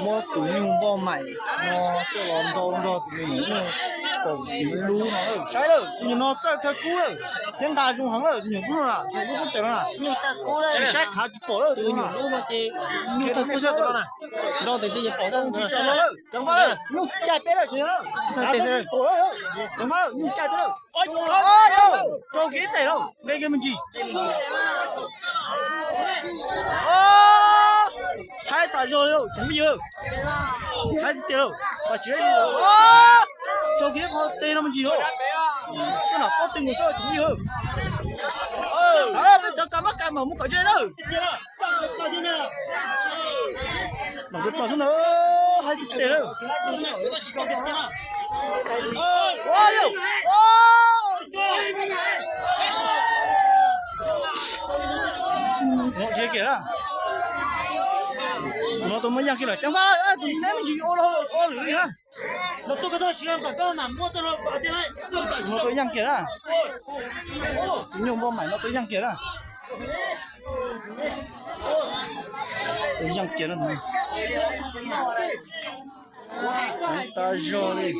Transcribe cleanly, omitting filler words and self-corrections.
mua tụi nhung bo mày nó cho lon do tụi mình nó cổ lú nó sai rồi tụi nó chơi theo cú rồi hiện đại dùng hàng rồi tụi nó là tụi nó chơi là như ta cố đấy chơi sai khá bỏ rồi tụi nó lúc mà chị như thật cú sao tụi nó đó thì bây bỏ ra chỉ cho nó chẳng phải nhung chạy bé rồi chứ nó chạy xe bỏ rồi chẳng phải nhung chạy bé rồi ôi cho cái này đâu đây cái mình gì hai tay rồi đâu chẳng bây giờ hai tay đâu và chuyện gì cho kia có tên nó mình gì đâu cái nào có tiền của sao chẳng bây giờ sao đâu cho cả mắt cả mà muốn phải chơi đâu nó rất to nữa hai tay đâu ôi nó chơi kìa nó tôi mới nhắc kia là chẳng phải tụi mình chỉ ô lưỡi ha nó tôi có thời gian cả mà mua tôi nó bảo tiền này nó tôi nhắc kia là nhung bom mày nó tôi nhắc kia là tôi nhắc kia là ta rồi